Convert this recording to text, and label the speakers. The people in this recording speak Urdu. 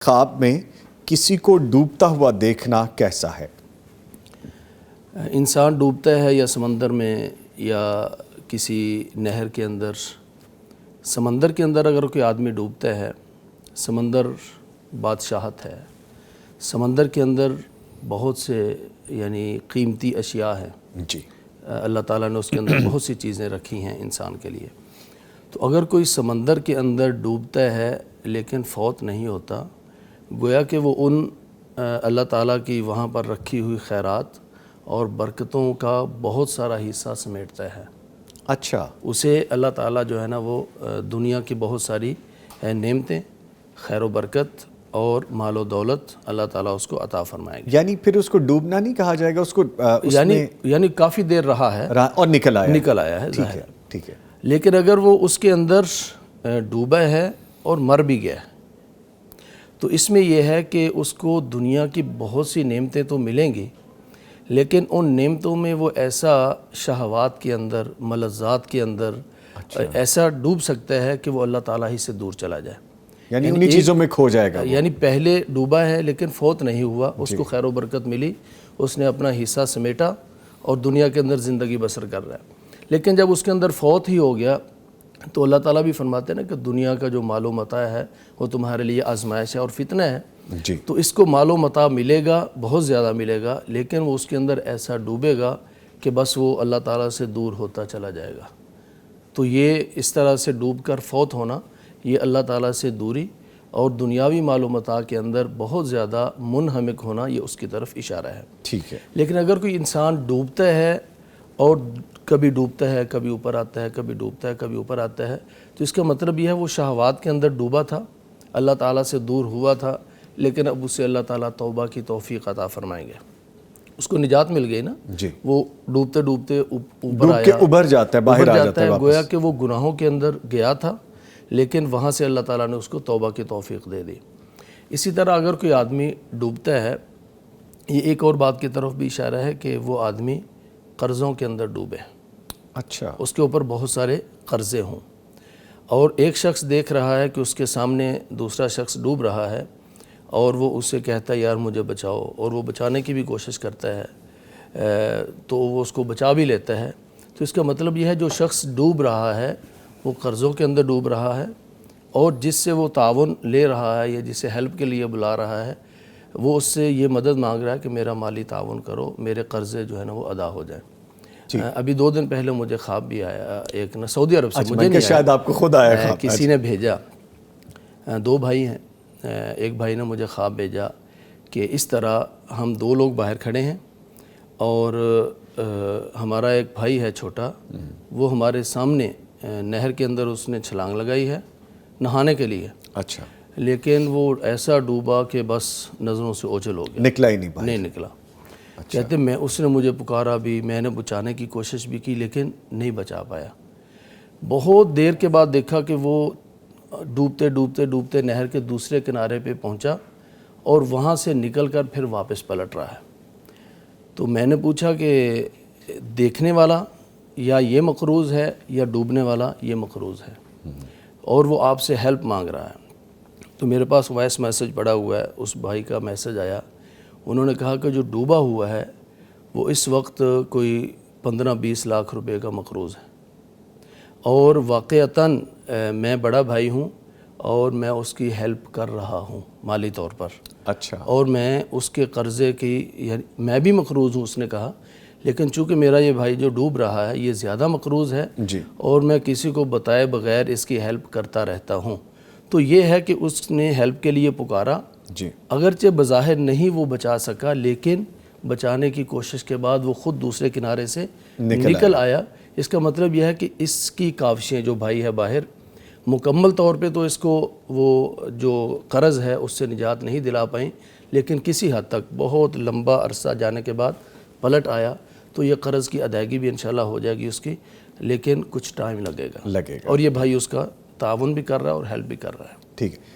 Speaker 1: خواب میں کسی کو ڈوبتا ہوا دیکھنا کیسا ہے؟
Speaker 2: انسان ڈوبتا ہے یا سمندر میں یا کسی نہر کے اندر. سمندر کے اندر اگر کوئی آدمی ڈوبتا ہے، سمندر بادشاہت ہے. سمندر کے اندر بہت سے قیمتی اشیاء ہیں.
Speaker 1: جی،
Speaker 2: اللہ تعالیٰ نے اس کے اندر بہت سی چیزیں رکھی ہیں انسان کے لیے. تو اگر کوئی سمندر کے اندر ڈوبتا ہے لیکن فوت نہیں ہوتا، گویا کہ وہ ان اللہ تعالیٰ کی وہاں پر رکھی ہوئی خیرات اور برکتوں کا بہت سارا حصہ سمیٹتا ہے.
Speaker 1: اچھا،
Speaker 2: اسے اللہ تعالیٰ جو ہے نا وہ دنیا کی بہت ساری نعمتیں، خیر و برکت اور مال و دولت اللہ تعالیٰ اس کو عطا فرمائے گا.
Speaker 1: یعنی پھر اس کو ڈوبنا نہیں کہا جائے گا، اس کو
Speaker 2: یعنی کافی دیر رہا ہے
Speaker 1: اور نکل
Speaker 2: آیا ہے.
Speaker 1: ٹھیک ہے، ٹھیک ہے.
Speaker 2: لیکن اگر وہ اس کے اندر ڈوبا ہے اور مر بھی گیا تو اس میں یہ ہے کہ اس کو دنیا کی بہت سی نعمتیں تو ملیں گی، لیکن ان نعمتوں میں وہ ایسا شہوات کے اندر، ملذات کے اندر ایسا ڈوب سکتا ہے کہ وہ اللہ تعالیٰ ہی سے دور چلا جائے.
Speaker 1: یعنی انہی چیزوں میں کھو جائے گا.
Speaker 2: یعنی پہلے ڈوبا ہے لیکن فوت نہیں ہوا، اس کو خیر و برکت ملی، اس نے اپنا حصہ سمیٹا اور دنیا کے اندر زندگی بسر کر رہا ہے. لیکن جب اس کے اندر فوت ہی ہو گیا تو اللہ تعالیٰ بھی فرماتے ہیں نا کہ دنیا کا جو مال و متاع ہے وہ تمہارے لیے آزمائش ہے اور فتنہ ہے.
Speaker 1: جی،
Speaker 2: تو اس کو مال و متاع ملے گا، بہت زیادہ ملے گا، لیکن وہ اس کے اندر ایسا ڈوبے گا کہ بس وہ اللہ تعالیٰ سے دور ہوتا چلا جائے گا. تو یہ اس طرح سے ڈوب کر فوت ہونا، یہ اللہ تعالیٰ سے دوری اور دنیاوی مال و متاع کے اندر بہت زیادہ منہمک ہونا، یہ اس کی طرف اشارہ ہے.
Speaker 1: ٹھیک ہے.
Speaker 2: لیکن اگر کوئی انسان ڈوبتا ہے اور کبھی ڈوبتا ہے، کبھی اوپر آتا ہے، کبھی ڈوبتا ہے، کبھی اوپر آتا ہے، تو اس کا مطلب یہ ہے وہ شہوات کے اندر ڈوبا تھا، اللہ تعالیٰ سے دور ہوا تھا، لیکن اب اسے اللہ تعالیٰ توبہ کی توفیق عطا فرمائیں گے. اس کو نجات مل گئی نا.
Speaker 1: جی،
Speaker 2: وہ ڈوبتے ڈوبتے اوپر آیا،
Speaker 1: ابھر جاتا ہے، باہر آ جاتا ہے.
Speaker 2: گویا کہ وہ گناہوں کے اندر گیا تھا لیکن وہاں سے اللہ تعالیٰ نے اس کو توبہ کی توفیق دے دی. اسی طرح اگر کوئی آدمی ڈوبتا ہے، یہ ایک اور بات کی طرف بھی اشارہ ہے کہ وہ آدمی قرضوں کے اندر ڈوبے.
Speaker 1: اچھا،
Speaker 2: اس کے اوپر بہت سارے قرضے ہوں اور ایک شخص دیکھ رہا ہے کہ اس کے سامنے دوسرا شخص ڈوب رہا ہے اور وہ اسے کہتا ہے یار مجھے بچاؤ، اور وہ بچانے کی بھی کوشش کرتا ہے تو وہ اس کو بچا بھی لیتا ہے. تو اس کا مطلب یہ ہے جو شخص ڈوب رہا ہے وہ قرضوں کے اندر ڈوب رہا ہے، اور جس سے وہ تعاون لے رہا ہے یا جسے ہیلپ کے لیے بلا رہا ہے وہ اس سے یہ مدد مانگ رہا ہے کہ میرا مالی تعاون کرو، میرے قرضے جو ہے نا وہ ادا ہو جائیں. ابھی 2 دن پہلے مجھے خواب بھی آیا ایک نا سعودی عرب سے. مجھے نہیں،
Speaker 1: شاید آپ کو خود آیا خواب.
Speaker 2: کسی نے بھیجا. 2 بھائی ہیں، ایک بھائی نے مجھے خواب بھیجا کہ اس طرح ہم 2 لوگ باہر کھڑے ہیں اور ہمارا ایک بھائی ہے چھوٹا، وہ ہمارے سامنے نہر کے اندر اس نے چھلانگ لگائی ہے نہانے کے لیے.
Speaker 1: اچھا،
Speaker 2: لیکن وہ ایسا ڈوبا کہ بس نظروں سے اوجھل ہو گیا،
Speaker 1: نکلا ہی نہیں باہر.
Speaker 2: نہیں نکلا. کہتے اس نے مجھے پکارا بھی، میں نے بچانے کی کوشش بھی کی لیکن نہیں بچا پایا. بہت دیر کے بعد دیکھا کہ وہ ڈوبتے ڈوبتے ڈوبتے نہر کے دوسرے کنارے پہ پہنچا اور وہاں سے نکل کر پھر واپس پلٹ رہا ہے. تو میں نے پوچھا کہ دیکھنے والا یا یہ مقروض ہے یا ڈوبنے والا یہ مقروض ہے، اور وہ آپ سے ہیلپ مانگ رہا ہے. تو میرے پاس وائس میسج پڑا ہوا ہے، اس بھائی کا میسج آیا. انہوں نے کہا کہ جو ڈوبا ہوا ہے وہ اس وقت کوئی 15-20 لاکھ روپے کا مقروض ہے، اور واقعتاً میں بڑا بھائی ہوں اور میں اس کی ہیلپ کر رہا ہوں مالی طور پر.
Speaker 1: اچھا،
Speaker 2: اور میں اس کے قرضے کی یعنی میں بھی مقروض ہوں، اس نے کہا، لیکن چونکہ میرا یہ بھائی جو ڈوب رہا ہے یہ زیادہ مقروض ہے
Speaker 1: جی،
Speaker 2: اور میں کسی کو بتائے بغیر اس کی ہیلپ کرتا رہتا ہوں. تو یہ ہے کہ اس نے ہیلپ کے لیے پکارا.
Speaker 1: جی،
Speaker 2: اگرچہ بظاہر نہیں وہ بچا سکا، لیکن بچانے کی کوشش کے بعد وہ خود دوسرے کنارے سے نکل آیا. اس کا مطلب یہ ہے کہ اس کی کاوشیں، جو بھائی ہے باہر، مکمل طور پہ تو اس کو وہ جو قرض ہے اس سے نجات نہیں دلا پائیں، لیکن کسی حد تک بہت لمبا عرصہ جانے کے بعد پلٹ آیا. تو یہ قرض کی ادائیگی بھی انشاءاللہ ہو جائے گی اس کی، لیکن کچھ ٹائم لگے گا. اور یہ بھائی اس کا تعاون بھی کر رہا ہے اور ہیلپ بھی کر رہا ہے.
Speaker 1: ٹھیک ہے.